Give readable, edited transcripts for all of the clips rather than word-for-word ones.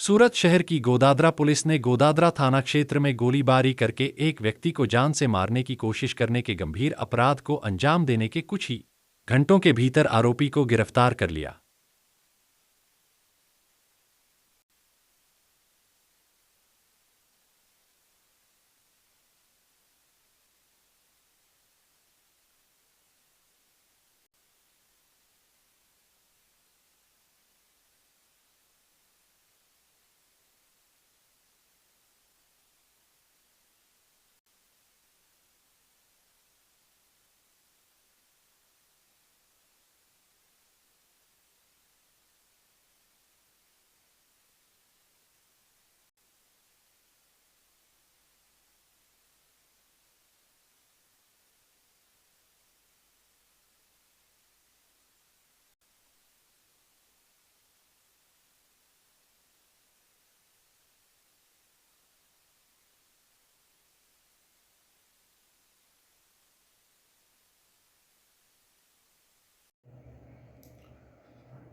सूरत शहर की गोदादरा पुलिस ने गोदादरा थाना क्षेत्र में गोलीबारी करके एक व्यक्ति को जान से मारने की कोशिश करने के गंभीर अपराध को अंजाम देने के कुछ ही घंटों के भीतर आरोपी को गिरफ्तार कर लिया।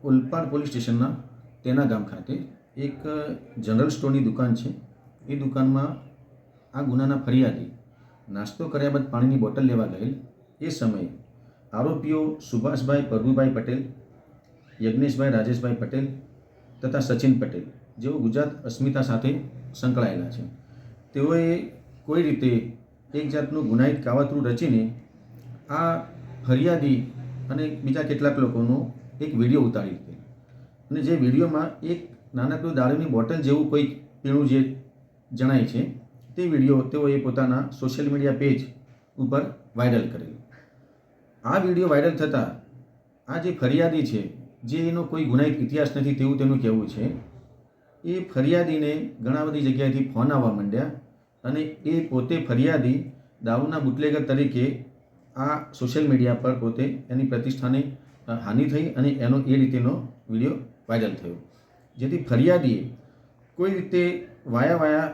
ઓલપાડ પોલીસ સ્ટેશનના તેના ગામ ખાતે એક જનરલ સ્ટોરની દુકાન છે। એ દુકાનમાં આ ગુનાના ફરિયાદી નાસ્તો કર્યા બાદ પાણીની બોટલ લેવા ગયેલ એ સમયે આરોપીઓ સુભાષભાઈ પ્રભુભાઈ પટેલ, યજ્ઞેશભાઈ રાજેશભાઈ પટેલ તથા સચિન પટેલ જેઓ ગુજરાત અસ્મિતા સાથે સંકળાયેલા છે, તેઓએ કોઈ રીતે એક જાતનું ગુનાહિત કાવતરું રચીને આ ફરિયાદી અને બીજા કેટલાક લોકોનો એક વિડીયો ઉતારી હતી અને જે વિડીયોમાં એક નાનકડું દારૂની બોટલ જેવું કોઈક પીણું જે જણાય છે તે વિડીયો તેઓએ પોતાના સોશિયલ મીડિયા પેજ ઉપર વાયરલ કરેલ। આ વિડીયો વાયરલ થતાં આ જે ફરિયાદી છે, જે એનો કોઈ ગુનાહિત ઇતિહાસ નથી તેવું તેનું કહેવું છે, એ ફરિયાદીને ઘણા બધી જગ્યાએથી ફોન આવવા માંડ્યા અને એ પોતે ફરિયાદી દારૂના બુટલેગર તરીકે આ સોશિયલ મીડિયા પર પોતે એની પ્રતિષ્ઠાને હાનિ થઈ અને એનો એ રીતેનો વિડીયો વાયરલ થયો, જેથી ફરિયાદીએ કોઈ રીતે વાયા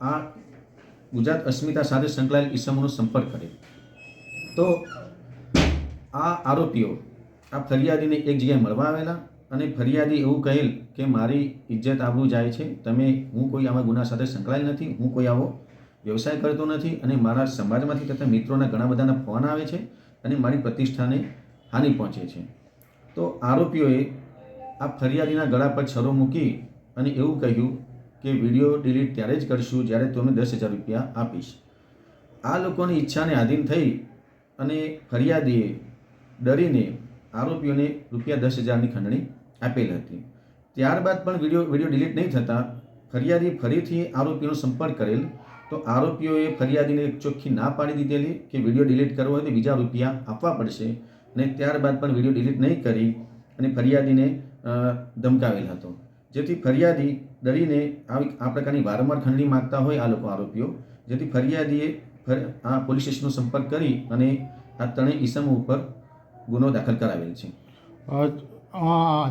આ ગુજરાત અસ્મિતા સાથે સંકળાયેલ ઈસમોનો સંપર્ક કર્યો। તો આ આરોપીઓ આ ફરિયાદીને એક જગ્યાએ મળવા આવેલા અને ફરિયાદી એવું કહેલ કે મારી ઇજ્જત આબરૂ જાય છે, હું કોઈ આવા ગુના સાથે સંકળાયેલ નથી, હું કોઈ આવો વ્યવસાય કરતો નથી અને મારા સમાજમાંથી તથા મિત્રોના ઘણા બધાના ફોન આવે છે અને મારી પ્રતિષ્ઠાને હાનિ પહોંચે છે। તો આરોપીઓએ આ ફરિયાદીના ગળા પર છરો મૂકી અને એવું કહ્યું કે વિડીયો ડિલીટ ત્યારે જ કરશું જ્યારે તમે 10,000 રૂપિયા આપીશ। આ લોકોની ઈચ્છાને આધીન થઈ અને ફરિયાદીએ ડરીને આરોપીઓને ₹10,000ની ખંડણી આપેલ હતી। ત્યારબાદ પણ વિડીયો ડિલીટ નહીં થતાં ફરિયાદી ફરીથી આરોપીનો સંપર્ક કરેલ તો આરોપીઓએ ફરિયાદીને એક ચોખ્ખી ના પાડી દીધેલી કે વિડીયો ડિલીટ કરવો હોય તો બીજા રૂપિયા આપવા પડશે અને ત્યારબાદ પણ વિડીયો ડિલીટ નહીં કરી અને ફરિયાદીને ધમકાવેલ હતો, જેથી ફરિયાદી ડરીને આ પ્રકારની વારંવાર ખંડણી માગતા હોય આ લોકો આરોપીઓ, જેથી ફરિયાદીએ આ પોલીસ સ્ટેશનનો સંપર્ક કરી અને આ ત્રણેય ઈસમો ઉપર ગુનો દાખલ કરાવેલ છે।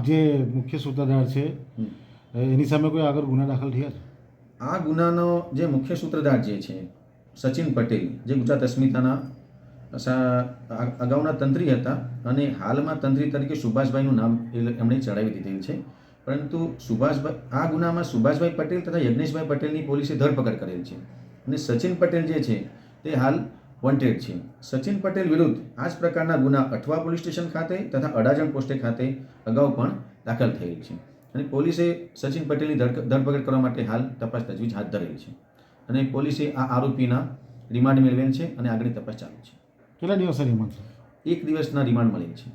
જે મુખ્ય સૂત્રધાર છે એની સામે કોઈ આગળ ગુના દાખલ થયા છે? આ ગુનાનો જે મુખ્ય સૂત્રધાર જે છે સચિન પટેલ, જે ગુજરાત અસ્મિતાના અગાઉના તંત્રી હતા અને હાલમાં તંત્રી તરીકે સુભાષભાઈનું નામ એમણે ચડાવી દીધેલ છે, પરંતુ આ ગુનામાં સુભાષભાઈ પટેલ તથા યજ્ઞેશભાઈ પટેલની પોલીસે ધરપકડ કરેલ છે અને સચિન પટેલ જે છે તે હાલ વોન્ટેડ છે। સચિન પટેલ વિરુદ્ધ આ જ પ્રકારના ગુના અઠવા પોલીસ સ્ટેશન ખાતે તથા અડાજણ પોસ્ટે ખાતે અગાઉ પણ દાખલ થયેલ છે અને પોલીસે સચિન પટેલની ધરપકડ કરવા માટે હાલ તપાસ તજવીજ હાથ ધરેલી છે અને પોલીસે આ આરોપીના રિમાન્ડ મેળવેલ છે અને આગળની તપાસ ચાલુ છે। કેટલા દિવસના રિમાન્ડ છે? 1 દિવસના રિમાન્ડ મળેલ છે।